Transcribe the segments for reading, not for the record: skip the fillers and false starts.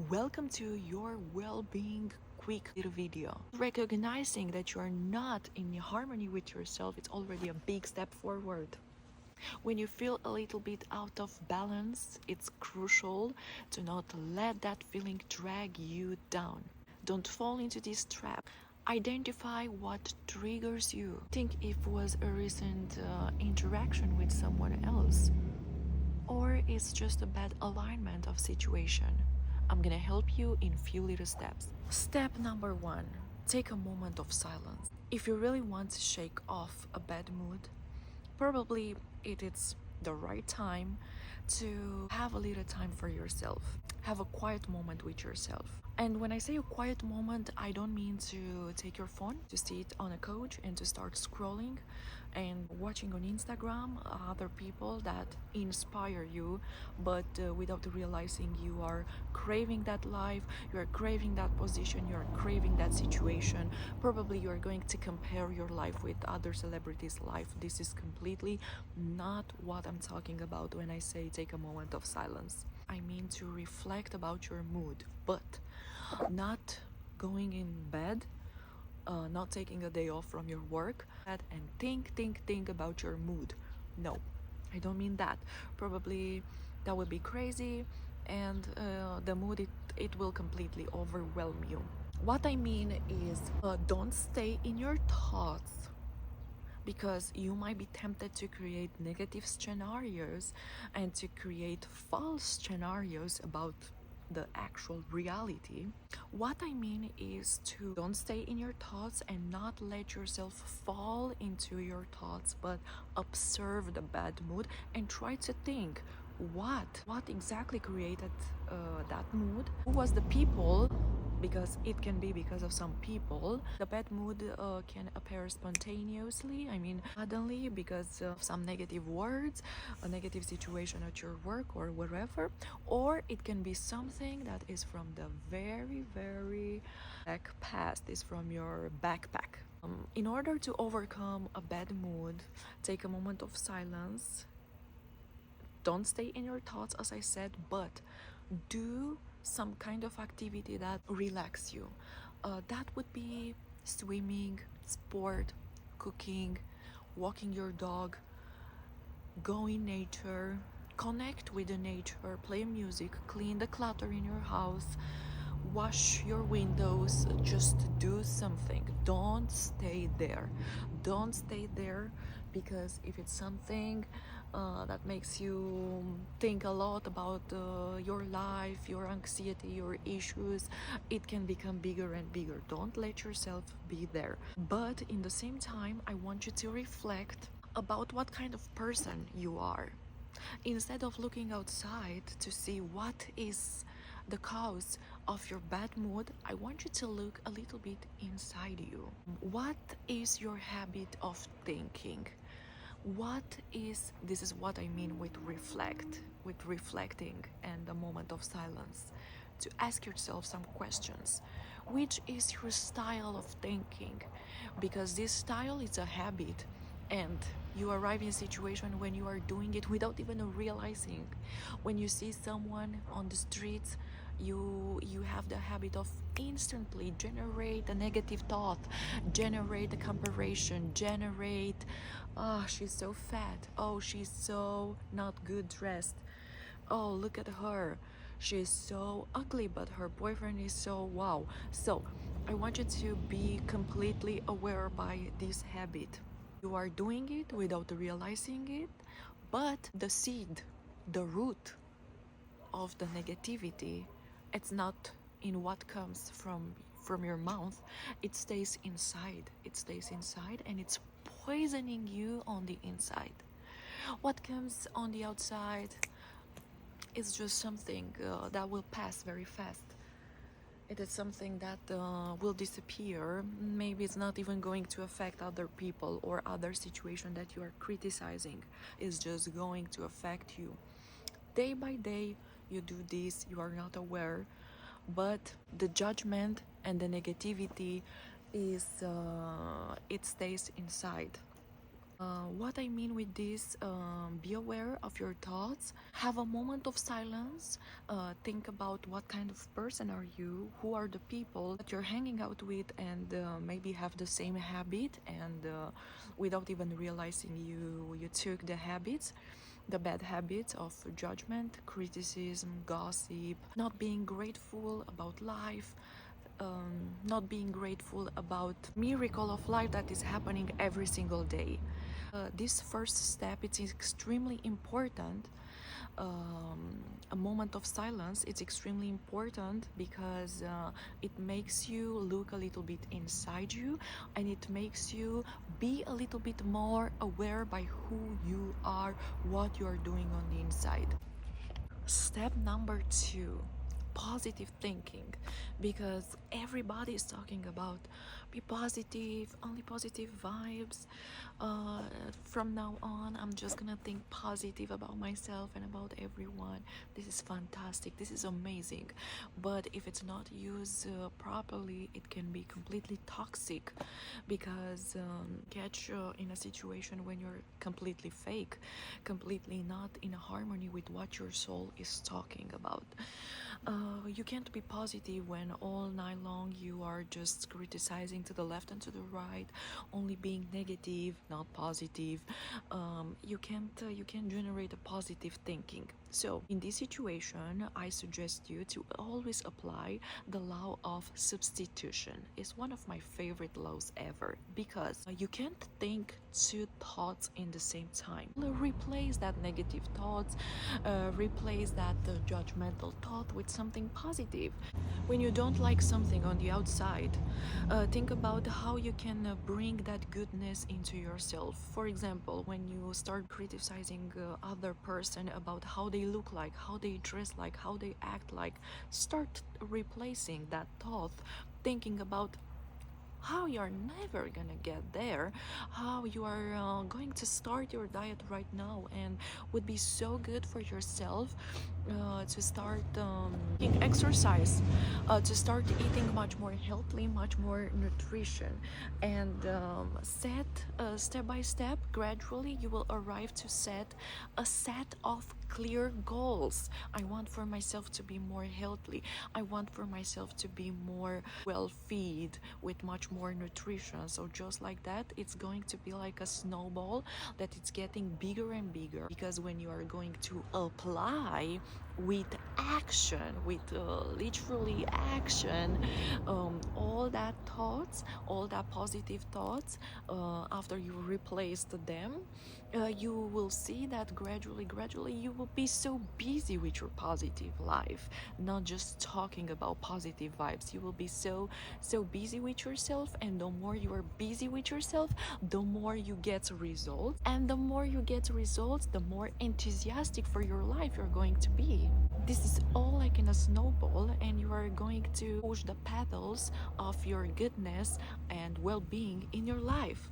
Welcome to your well-being quick little video. Recognizing that you are not in harmony with yourself, it's already a big step forward. When you feel a little bit out of balance, it's crucial to not let that feeling drag you down. Don't fall into this trap. Identify what triggers you. Think if it was a recent interaction with someone else, or it's just a bad alignment of situation. I'm gonna help you in few little steps. Step number 1, take a moment of silence. If you really want to shake off a bad mood, probably it is the right time to have a little time for yourself. Have a quiet moment with yourself. And when I say a quiet moment, I don't mean to take your phone, to sit on a couch and to start scrolling and watching on Instagram other people that inspire you, but without realizing you are craving that life, you are craving that position, you are craving that situation. Probably you are going to compare your life with other celebrities' life. This is completely not what I'm talking about when I say take a moment of silence. I mean to reflect about your mood, but not going in bed, not taking a day off from your work and think about your mood. No, I don't mean that. Probably that would be crazy, and the mood, it will completely overwhelm you. What I mean is, don't stay in your thoughts, because you might be tempted to create negative scenarios and to create false scenarios about the actual reality. What I mean is to don't stay in your thoughts and not let yourself fall into your thoughts, but observe the bad mood and try to think what exactly created that mood. Who was the people? Because it can be because of some people. The bad mood can appear spontaneously, I mean suddenly, because of some negative words, a negative situation at your work or wherever, or it can be something that is from the very back past, is from your backpack. In order to overcome a bad mood, take a moment of silence. Don't stay in your thoughts, as I said, but do some kind of activity that relax you. That would be swimming, sport, cooking, walking your dog, go in nature, connect with the nature, play music, clean the clutter in your house, wash your windows. Just do something. Don't stay there. Don't stay there, because if it's something that makes you think a lot about your life, your anxiety, your issues, it can become bigger and bigger. Don't let yourself be there. But in the same time, I want you to reflect about what kind of person you are. Instead of looking outside to see what is the cause of your bad mood, I want you to look a little bit inside you. What is your habit of thinking? This is what I mean with reflecting and a moment of silence. To ask yourself some questions. Which is your style of thinking? Because this style is a habit, and you arrive in a situation when you are doing it without even realizing. When you see someone on the streets, you have the habit of instantly generate a negative thought, generate a comparison, generate, oh, she's so fat, oh, she's so not good dressed, oh, look at her, she's so ugly, but her boyfriend is so wow. So I want you to be completely aware by this habit. You are doing it without realizing it, but the seed, the root of the negativity, it's not in what comes from your mouth. It stays inside. It stays inside, and it's poisoning you on the inside. What comes on the outside is just something that will pass very fast. It is something that will disappear. Maybe it's not even going to affect other people or other situation that you are criticizing. It's just going to affect you. Day by day, you do this, you are not aware, but the judgment and the negativity is it stays inside. What I mean with this, be aware of your thoughts, have a moment of silence, think about what kind of person are you, who are the people that you're hanging out with, and maybe have the same habit, and without even realizing you took the habits, the bad habits of judgment, criticism, gossip, not being grateful about life, not being grateful about miracle of life that is happening every single day. This first step, it's extremely important. A moment of silence, it's extremely important because it makes you look a little bit inside you, and it makes you be a little bit more aware by who you are, what you are doing on the inside. Step number 2, positive thinking, because everybody is talking about be positive, only positive vibes. uh, from now on, I'm just gonna think positive about myself and about everyone. This is fantastic, this is amazing, but if it's not used properly, it can be completely toxic, because catch in a situation when you're completely fake, completely not in harmony with what your soul is talking about. You can't be positive when all night long you are just criticizing to the left and to the right, only being negative, not positive. You can't generate a positive thinking. So in this situation, I suggest you to always apply the law of substitution. It's one of my favorite laws ever, because you can't think two thoughts in the same time. Replace that negative thoughts, replace that judgmental thought with something positive. When you don't like something on the outside, think about how you can bring that goodness into yourself. For example, when you start criticizing other person about how they look like, how they dress like, how they act like, start replacing that thought, thinking about how you're never gonna get there, how you are going to start your diet right now, and would be so good for yourself to start taking exercise, to start eating much more healthily, much more nutrition, and set step by step, gradually you will arrive to set a set of clear goals. I want for myself to be more healthy. I want for myself to be more well fed with much more nutrition. So just like that, it's going to be like a snowball that it's getting bigger and bigger, because when you are going to apply with action, with literally action, all that thoughts, all that positive thoughts, after you replaced them, you will see that gradually you will be so busy with your positive life, not just talking about positive vibes. You will be so busy with yourself, and the more you are busy with yourself, the more you get results, and the more you get results, the more enthusiastic for your life you're going to be. This is all like in a snowball, and you are going to push the pedals of your goodness and well-being in your life.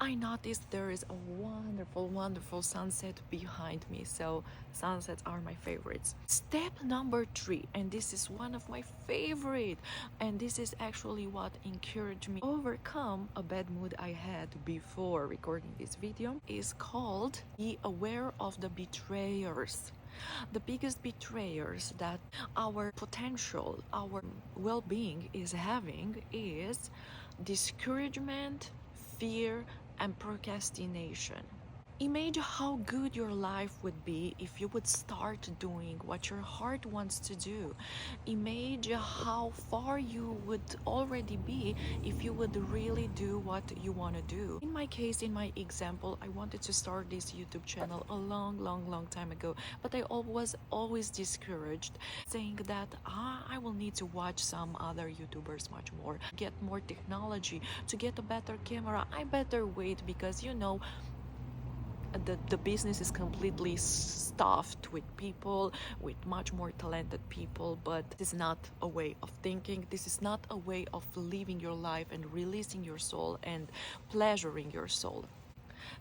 I noticed there is a wonderful sunset behind me, so sunsets are my favorites. Step number 3, and this is one of my favorite, and this is actually what encouraged me to overcome a bad mood I had before recording this video, is called be aware of the betrayers. The biggest betrayers that our potential, our well-being is having is discouragement, fear, and procrastination. Imagine how good your life would be if you would start doing what your heart wants to do. Imagine how far you would already be if you would really do what you want to do. In my case, in my example, I wanted to start this YouTube channel a long time ago, but I was always discouraged, saying that I will need to watch some other YouTubers much more, get more technology, to get a better camera. I better wait, because the business is completely stuffed with people, with much more talented people, but this is not a way of thinking. This is not a way of living your life and releasing your soul and pleasuring your soul.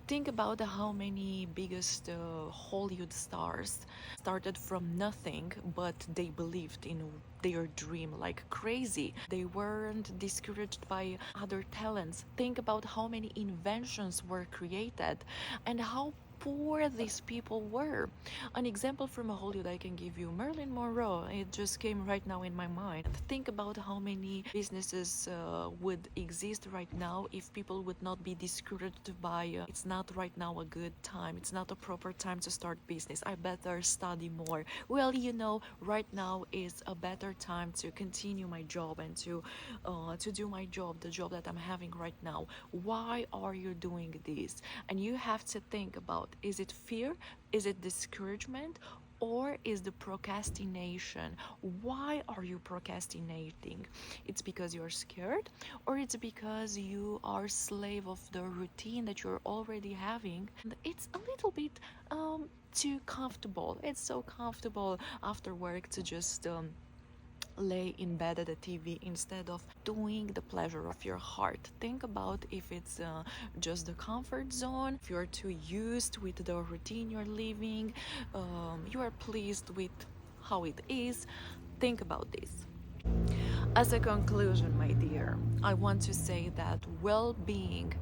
Think about how many biggest Hollywood stars started from nothing, but they believed in their dream like crazy. They weren't discouraged by other talents. Think about how many inventions were created and how poor these people were. An example from Hollywood I can give you, Marilyn Monroe. It just came right now in my mind. Think about how many businesses would exist right now if people would not be discouraged by it's not right now a good time, it's not a proper time to start business, I better study more. Well, right now is a better time to continue my job and to do my job, the job that I'm having right now. Why are you doing this? And you have to think about, is it fear, is it discouragement, or is the procrastination? Why are you procrastinating? It's because you're scared, or it's because you are slave of the routine that you're already having. And it's a little bit too comfortable. It's so comfortable after work to just lay in bed at the TV instead of doing the pleasure of your heart. Think about if it's just the comfort zone, if you're too used with the routine you're living, you are pleased with how it is. Think about this. As a conclusion, my dear, I want to say that well-being,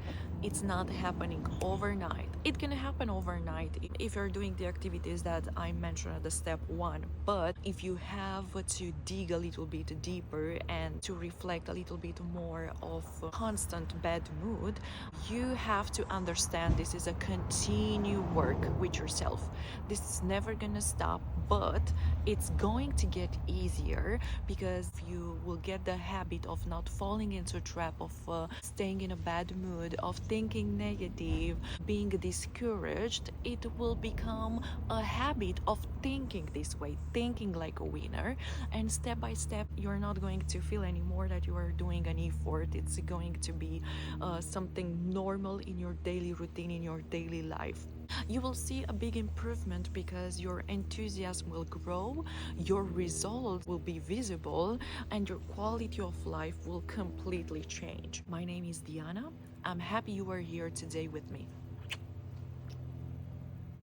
it's not happening overnight. It can happen overnight if you're doing the activities that I mentioned at the step 1. But if you have to dig a little bit deeper and to reflect a little bit more of a constant bad mood, you have to understand this is a continued work with yourself. This is never gonna stop, but it's going to get easier because you will get the habit of not falling into a trap of staying in a bad mood, of thinking negative, being discouraged. It will become a habit of thinking this way, thinking like a winner, and step by step you're not going to feel anymore that you are doing an effort. It's going to be something normal in your daily routine, in your daily life. You will see a big improvement because your enthusiasm will grow, your results will be visible, and your quality of life will completely change. My name is Diana. I'm happy you are here today with me.